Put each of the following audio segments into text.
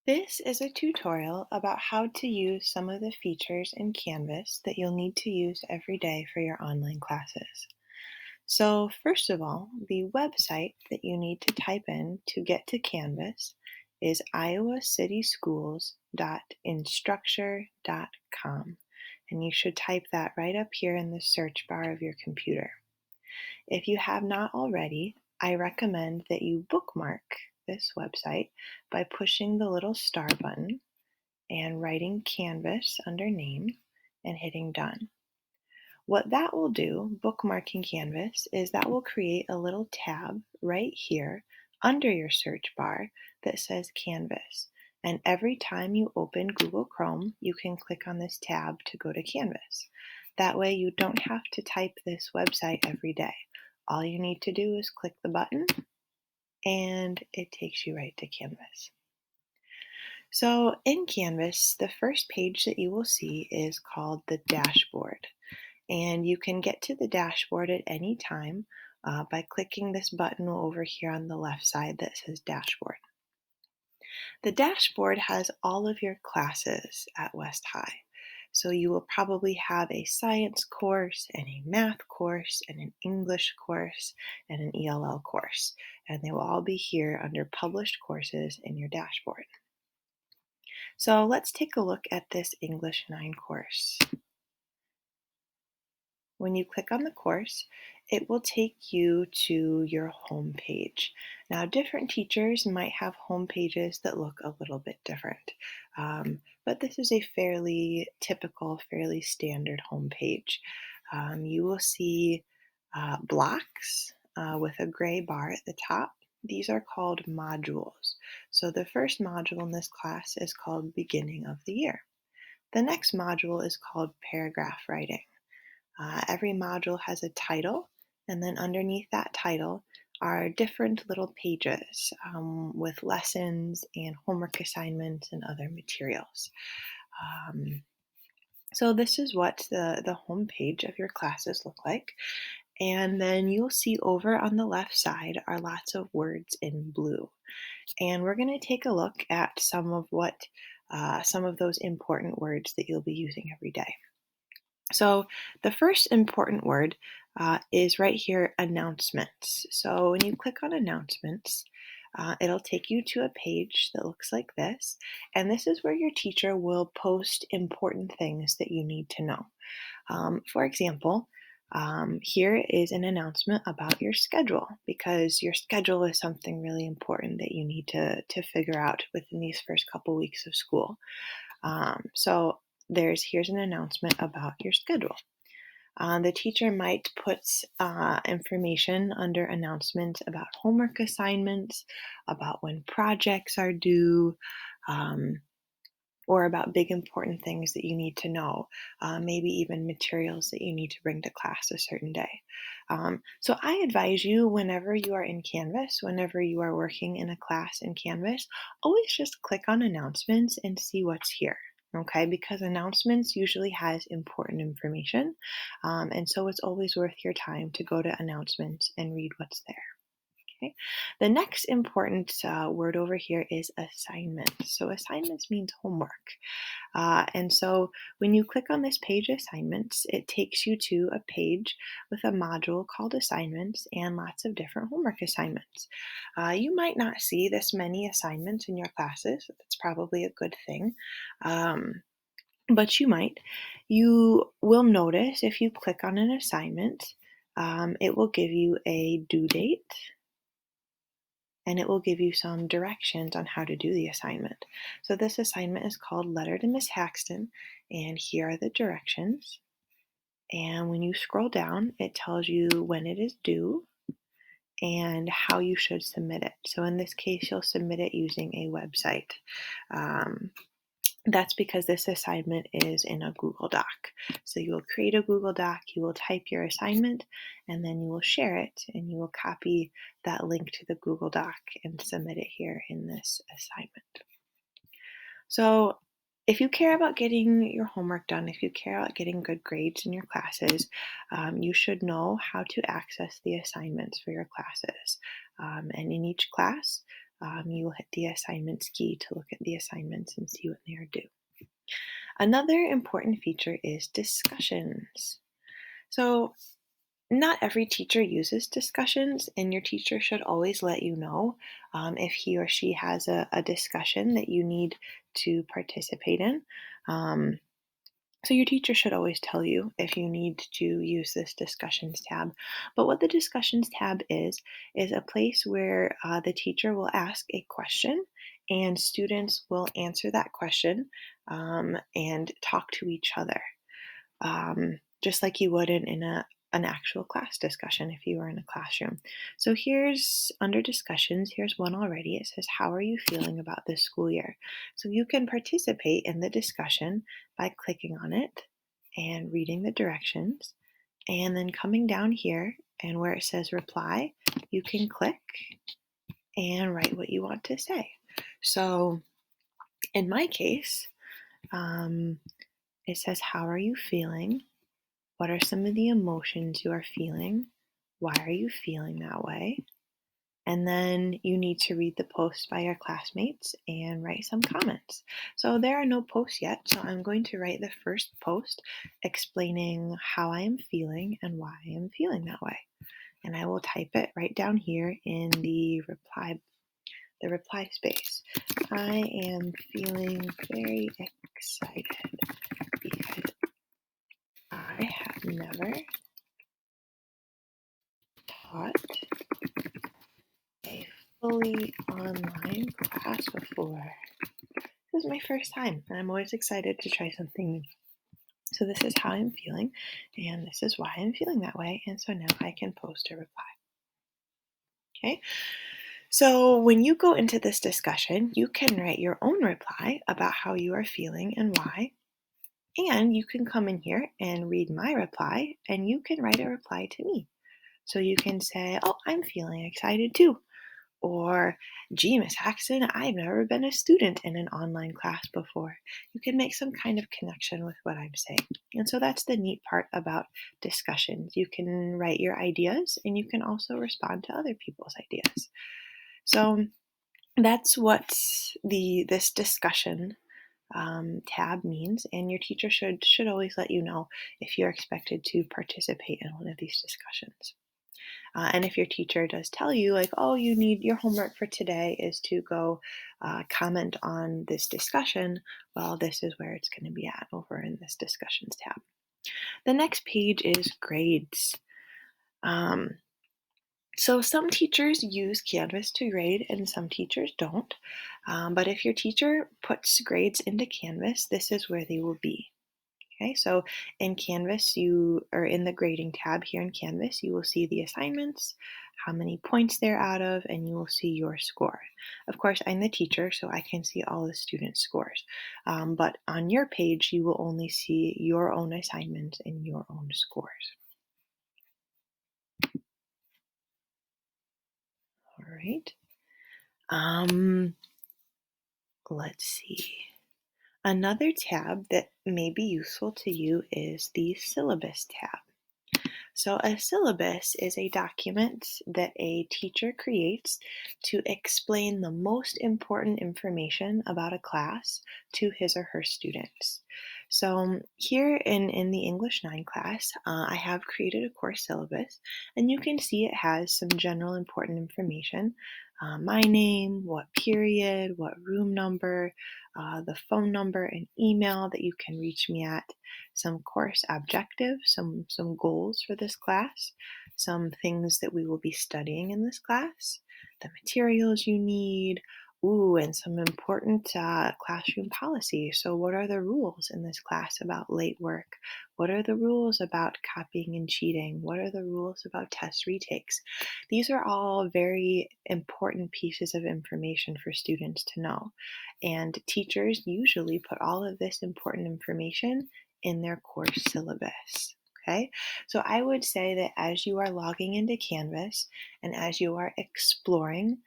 This is a tutorial about how to use some of the features in Canvas that you'll need to use every day for your online classes. So first of all, the website that you need to type in to get to Canvas is iowacitysschools.instructure.com. And you should type that right up here in the search bar of your computer. If you have not already, I recommend that you bookmark this website by pushing the little star button and writing Canvas under name and hitting done. What that will do, bookmarking Canvas, is that will create a little tab right here under your search bar that says Canvas. And every time you open Google Chrome, you can click on this tab to go to Canvas. That way you don't have to type this website every day. All you need to do is click the button and it takes you right to Canvas. So in Canvas, the first page that you will see is called the dashboard. And you can get to the dashboard at any time by clicking this button over here on the left side that says dashboard. The dashboard has all of your classes at West High. So you will probably have a science course and a math course and an English course and an ELL course. And they will all be here under published courses in your dashboard. So let's take a look at this English 9 course. When you click on the course, it will take you to your home page. Now, different teachers might have home pages that look a little bit different, but this is a fairly typical, fairly standard home page. You will see blocks with a gray bar at the top. These are called modules. So the first module in this class is called Beginning of the Year. The next module is called Paragraph Writing. Every module has a title, and then underneath that title are different little pages with lessons and homework assignments and other materials. Um, so this is what the home page of your classes look like. And then you'll see over on the left side are lots of words in blue. And we're going to take a look at some of those important words that you'll be using every day. So the first important word is right here, announcements. So when you click on announcements, it'll take you to a page that looks like this. And this is where your teacher will post important things that you need to know. For example, here is an announcement about your schedule, because your schedule is something really important that you need to figure out within these first couple weeks of school. So here's an announcement about your schedule. The teacher might put information under announcements about homework assignments, about when projects are due, or about big important things that you need to know, maybe even materials that you need to bring to class a certain day. So I advise you, whenever you are in Canvas, whenever you are working in a class in Canvas, always just click on announcements and see what's here. Okay, because announcements usually has important information, and so it's always worth your time to go to announcements and read what's there. Okay. The next important word over here is assignment. So assignments means homework. And so when you click on this page, assignments, it takes you to a page with a module called assignments and lots of different homework assignments. You might not see this many assignments in your classes. That's probably a good thing. But you might. You will notice if you click on an assignment, it will give you a due date, and it will give you some directions on how to do the assignment. So this assignment is called Letter to Miss Haxton, and here are the directions. And when you scroll down, it tells you when it is due and how you should submit it. So in this case, you'll submit it using a website. That's because this assignment is in a Google Doc. So you will create a Google Doc, you will type your assignment, and then you will share it, and you will copy that link to the Google Doc and submit it here in this assignment. So if you care about getting your homework done, if you care about getting good grades in your classes, you should know how to access the assignments for your classes. And in each class, you will hit the assignments key to look at the assignments and see when they are due. Another important feature is discussions. So, not every teacher uses discussions, and your teacher should always let you know if he or she has a discussion that you need to participate in. Um, so, your teacher should always tell you if you need to use this discussions tab. But what the discussions tab is a place where the teacher will ask a question and students will answer that question and talk to each other, just like you would in an actual class discussion if you were in a classroom. So here's under discussions, here's one already. It says, how are you feeling about this school year? So you can participate in the discussion by clicking on it and reading the directions. And then coming down here and where it says reply, you can click and write what you want to say. So in my case, it says, how are you feeling? What are some of the emotions you are feeling? Why are you feeling that way? And then you need to read the post by your classmates and write some comments. So there are no posts yet, so I'm going to write the first post explaining how I am feeling and why I am feeling that way. And I will type it right down here in the reply space. I am feeling very excited because I have never taught a fully online class before. This is my first time, and I'm always excited to try something new. So this is how I'm feeling, and this is why I'm feeling that way, and so now I can post a reply. Okay, so when you go into this discussion, you can write your own reply about how you are feeling and why, and you can come in here and read my reply, and you can write a reply to me. So you can say, oh, I'm feeling excited too. Or, gee, Miss Haxton, I've never been a student in an online class before. You can make some kind of connection with what I'm saying. And so that's the neat part about discussions. You can write your ideas and you can also respond to other people's ideas. So that's what this discussion tab means, and your teacher should always let you know if you're expected to participate in one of these discussions. And if your teacher does tell you, like, oh, you need your homework for today is to go comment on this discussion, well, this is where it's going to be at over in this discussions tab. The next page is grades. Um, so some teachers use Canvas to grade and some teachers don't. But if your teacher puts grades into Canvas, this is where they will be. Okay, so in Canvas, or in the grading tab here in Canvas, you will see the assignments, how many points they're out of, and you will see your score. Of course, I'm the teacher, so I can see all the students' scores. But on your page, you will only see your own assignments and your own scores. All right. Let's see. Another tab that may be useful to you is the syllabus tab. So, a syllabus is a document that a teacher creates to explain the most important information about a class to his or her students. So, here in the English 9 class, I have created a course syllabus, and you can see it has some general important information. My name, what period, what room number, the phone number and email that you can reach me at, some course objectives, some goals for this class, some things that we will be studying in this class, the materials you need, and some important classroom policy. So what are the rules in this class about late work? What are the rules about copying and cheating? What are the rules about test retakes? These are all very important pieces of information for students to know. And teachers usually put all of this important information in their course syllabus. Okay, so I would say that as you are logging into Canvas and as you are exploring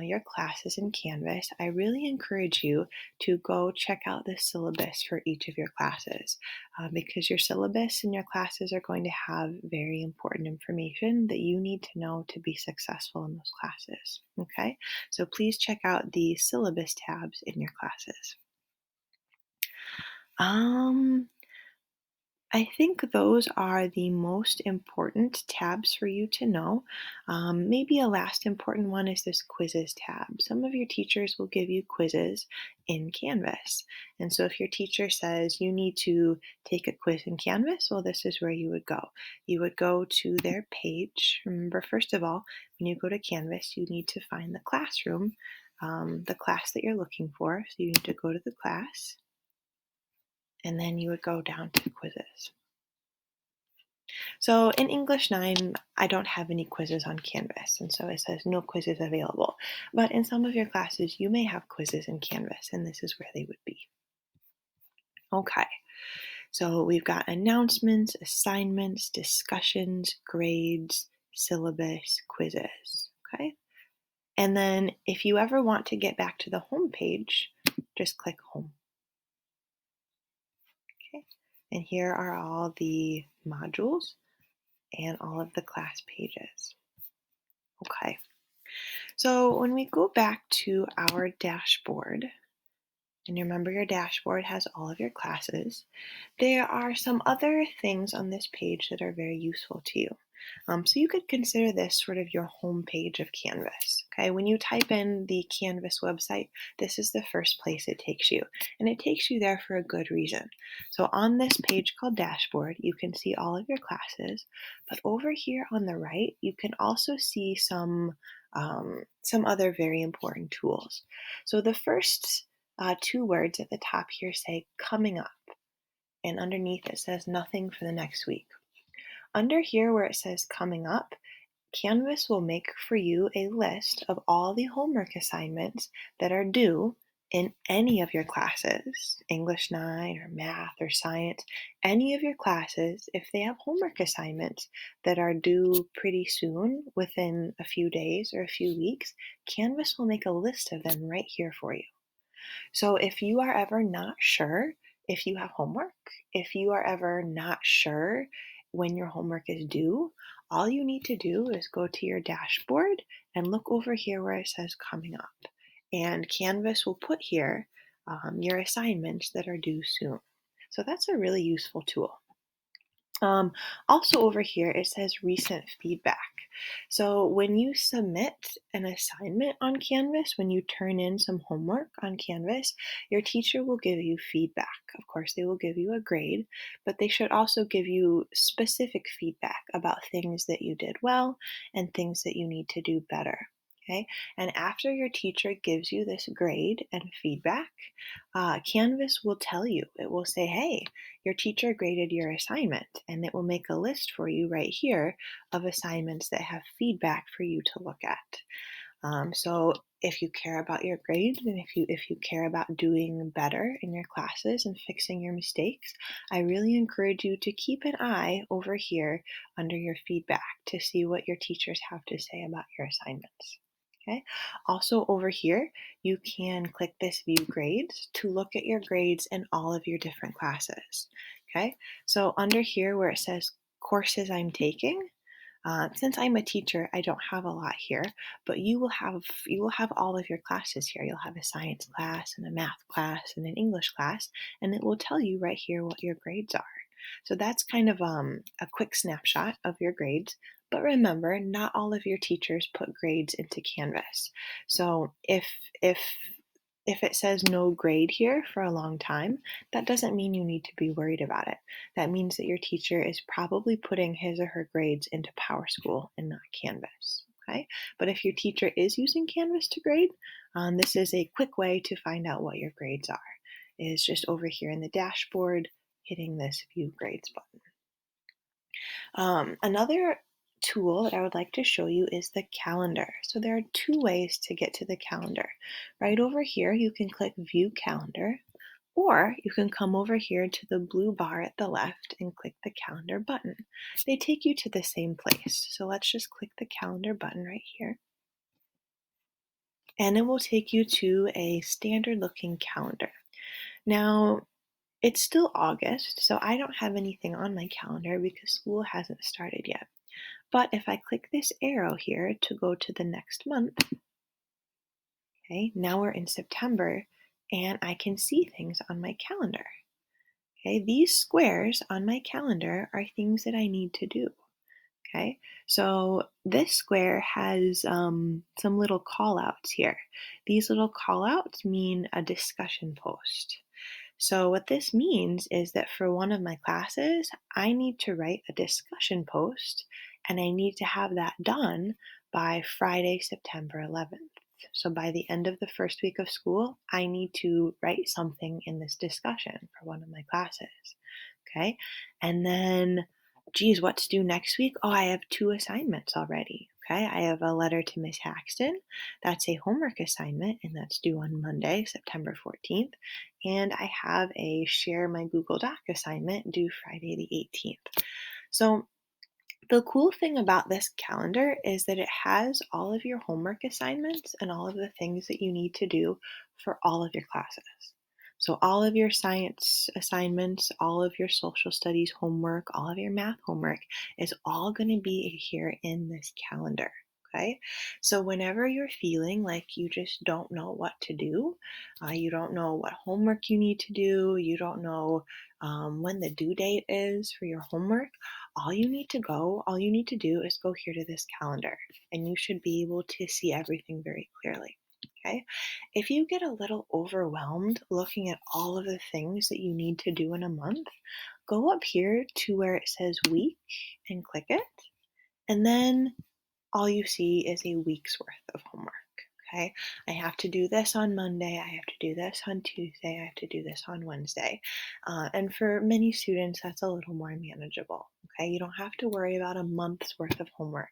your classes in Canvas, I really encourage you to go check out the syllabus for each of your classes because your syllabus and your classes are going to have very important information that you need to know to be successful in those classes. Okay, so please check out the syllabus tabs in your classes. Um, I think those are the most important tabs for you to know. Maybe a last important one is this quizzes tab. Some of your teachers will give you quizzes in Canvas. And so if your teacher says you need to take a quiz in Canvas, well, this is where you would go. You would go to their page. Remember, first of all, when you go to Canvas, you need to find the classroom, the class that you're looking for. So you need to go to the class, and then you would go down to quizzes. So in English 9, I don't have any quizzes on Canvas, and so it says no quizzes available. But in some of your classes, you may have quizzes in Canvas, and this is where they would be. Okay, so we've got announcements, assignments, discussions, grades, syllabus, quizzes. Okay, and then if you ever want to get back to the home page, just click home. Okay, and here are all the modules and all of the class pages. Okay. So when we go back to our dashboard, and you remember your dashboard has all of your classes, there are some other things on this page that are very useful to you. So you could consider this sort of your home page of Canvas. Okay, when you type in the Canvas website, this is the first place it takes you, and it takes you there for a good reason. So on this page called Dashboard, you can see all of your classes, but over here on the right, you can also see some other very important tools. So the first two words at the top here say coming up, and underneath it says nothing for the next week. Under here where it says coming up, Canvas will make for you a list of all the homework assignments that are due in any of your classes, English 9 or math or science, any of your classes, if they have homework assignments that are due pretty soon, within a few days or a few weeks, Canvas will make a list of them right here for you. So if you are ever not sure if you have homework, if you are ever not sure when your homework is due, all you need to do is go to your dashboard and look over here where it says coming up. And Canvas will put here your assignments that are due soon. So that's a really useful tool. Um, Also over here, it says recent feedback. So when you submit an assignment on Canvas, when you turn in some homework on Canvas, your teacher will give you feedback. Of course, they will give you a grade, but they should also give you specific feedback about things that you did well and things that you need to do better. Okay, and after your teacher gives you this grade and feedback, Canvas will tell you, it will say, hey, your teacher graded your assignment, and it will make a list for you right here of assignments that have feedback for you to look at. So if you care about your grades and if you care about doing better in your classes and fixing your mistakes, I really encourage you to keep an eye over here under your feedback to see what your teachers have to say about your assignments. Okay. Also over here, you can click this view grades to look at your grades in all of your different classes. Okay. So under here where it says courses I'm taking, since I'm a teacher, I don't have a lot here, but you will have all of your classes here. You'll have a science class and a math class and an English class, and it will tell you right here what your grades are. So that's kind of a quick snapshot of your grades. But remember, not all of your teachers put grades into Canvas. So if it says no grade here for a long time, that doesn't mean you need to be worried about it. That means that your teacher is probably putting his or her grades into PowerSchool and not Canvas. Okay, but if your teacher is using Canvas to grade, this is a quick way to find out what your grades are. Is just over here in the dashboard, hitting this View Grades button. Another tool that I would like to show you is the calendar. So there are two ways to get to the calendar. Right over here, you can click View Calendar, or you can come over here to the blue bar at the left and click the calendar button. They take you to the same place. So let's just click the calendar button right here. and it will take you to a standard looking calendar. Now, it's still August, so I don't have anything on my calendar because school hasn't started yet. But if I click this arrow here to go to the next month, okay, now we're in September and I can see things on my calendar. Okay, these squares on my calendar are things that I need to do. Okay, so this square has some little call outs here. These little call outs mean a discussion post. So, what this means is that for one of my classes, I need to write a discussion post and I need to have that done by Friday, September 11th. So, by the end of the first week of school, I need to write something in this discussion for one of my classes. Okay. And then, geez, what's due next week? Oh, I have two assignments already. Okay. I have a letter to Miss Haxton. That's a homework assignment, and that's due on Monday, September 14th. And I have a share my Google Doc assignment due Friday the 18th. So, the cool thing about this calendar is that it has all of your homework assignments and all of the things that you need to do for all of your classes. So, all of your science assignments, all of your social studies homework, all of your math homework is all going to be here in this calendar. Okay. So, whenever you're feeling like you just don't know what to do, you don't know what homework you need to do, you don't know when the due date is for your homework, all you need to do is go here to this calendar and you should be able to see everything very clearly. Okay. If you get a little overwhelmed looking at all of the things that you need to do in a month, go up here to where it says week and click it. And then all you see is a week's worth of homework. Okay, I have to do this on Monday, I have to do this on Tuesday, I have to do this on Wednesday. And for many students, that's a little more manageable. Okay, you don't have to worry about a month's worth of homework.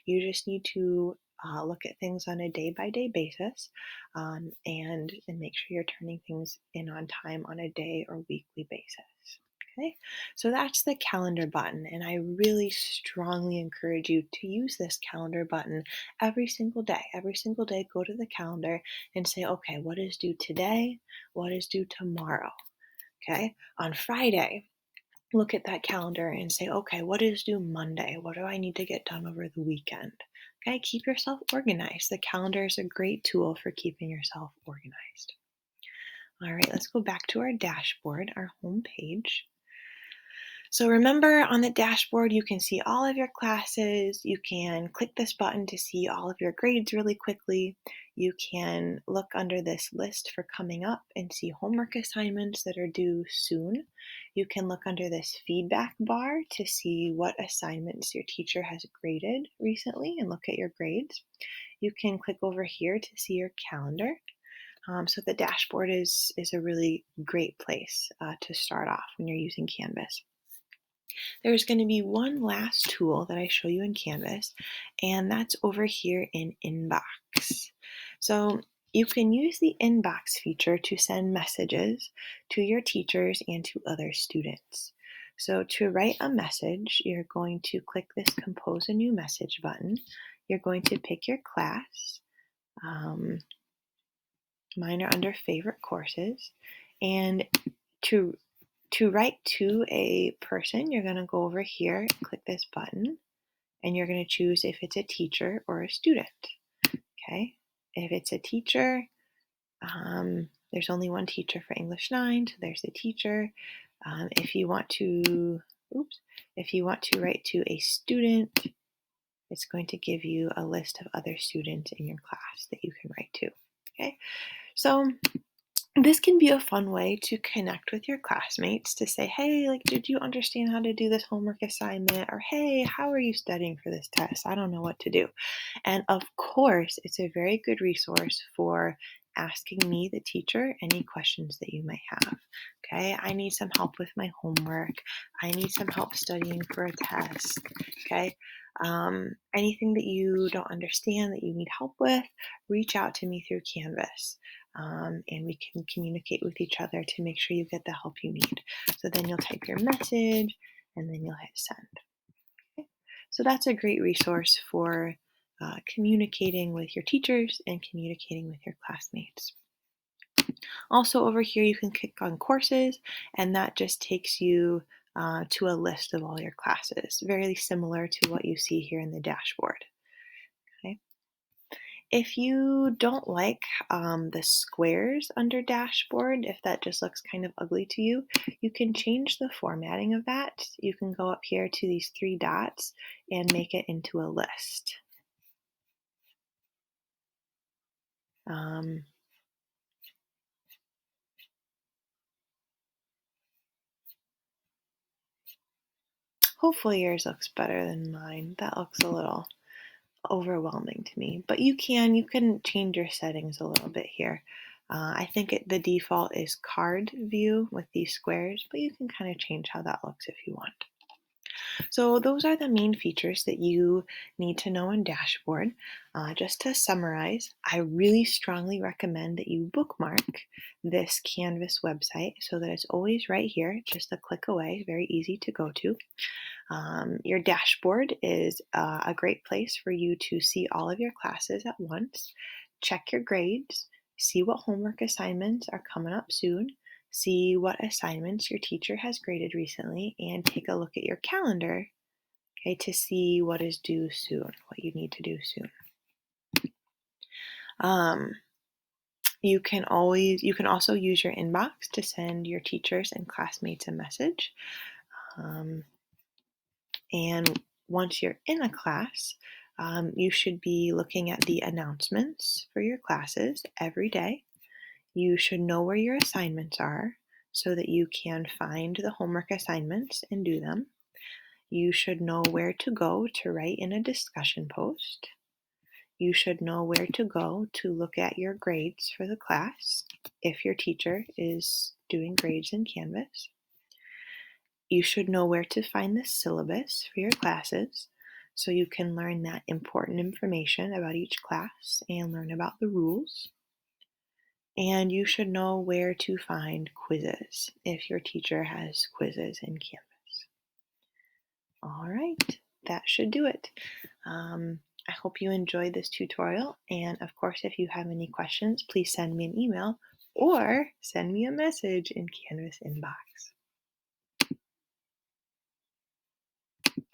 You just need to look at things on a day by day basis and make sure you're turning things in on time on a day or weekly basis. Okay, so that's the calendar button, and I really strongly encourage you to use this calendar button every single day. Every single day, go to the calendar and say, okay, what is due today? What is due tomorrow? Okay, on Friday, look at that calendar and say, okay, what is due Monday? What do I need to get done over the weekend? Okay, keep yourself organized. The calendar is a great tool for keeping yourself organized. All right, let's go back to our dashboard, our home page. So remember, on the dashboard, you can see all of your classes. You can click this button to see all of your grades really quickly. You can look under this list for coming up and see homework assignments that are due soon. You can look under this feedback bar to see what assignments your teacher has graded recently and look at your grades. You can click over here to see your calendar. So the dashboard is a really great place to start off when you're using Canvas. There's going to be one last tool that I show you in Canvas, and that's over here in Inbox. So you can use the Inbox feature to send messages to your teachers and to other students. So to write a message, you're going to click this Compose a New Message button. You're going to pick your class. Mine are under Favorite Courses. And to write to a person, you're going to go over here, click this button, and you're going to choose if it's a teacher or a student. Okay, if it's a teacher, there's only one teacher for English 9, so there's the teacher. If you want to write to a student, it's going to give you a list of other students in your class that you can write to. Okay, so this can be a fun way to connect with your classmates to say, hey, like, did you understand how to do this homework assignment? Or, hey, how are you studying for this test? I don't know what to do. And of course, it's a very good resource for asking me, the teacher, any questions that you might have. Okay, I need some help with my homework. I need some help studying for a test. Okay, anything that you don't understand that you need help with, reach out to me through Canvas. And we can communicate with each other to make sure you get the help you need. So then you'll type your message and then you'll hit send. Okay? So that's a great resource for communicating with your teachers and communicating with your classmates. Also, over here, you can click on courses, and that just takes you to a list of all your classes, very similar to what you see here in the dashboard. Okay. If you don't like the squares under dashboard, if that just looks kind of ugly to you, you can change the formatting of that. You can go up here to these three dots and make it into a list. Um, Hopefully yours looks better than mine. That looks a little overwhelming to me, but you can change your settings a little bit here. I think the default is card view with these squares, but you can kind of change how that looks if you want. So those are the main features that you need to know in Dashboard. Just to summarize, I really strongly recommend that you bookmark this Canvas website so that it's always right here, just a click away, very easy to go to. Your dashboard is a great place for you to see all of your classes at once, check your grades, see what homework assignments are coming up soon, see what assignments your teacher has graded recently, and take a look at your calendar, okay, to see what is due soon, what you need to do soon. Um, you can also use your inbox to send your teachers and classmates a message. Um, And once you're in a class, you should be looking at the announcements for your classes every day. You should know where your assignments are so that you can find the homework assignments and do them. You should know where to go to write in a discussion post. You should know where to go to look at your grades for the class if your teacher is doing grades in Canvas. You should know where to find the syllabus for your classes so you can learn that important information about each class and learn about the rules. And you should know where to find quizzes if your teacher has quizzes in Canvas. All right, that should do it. I hope you enjoyed this tutorial. And of course, if you have any questions, please send me an email or send me a message in Canvas inbox.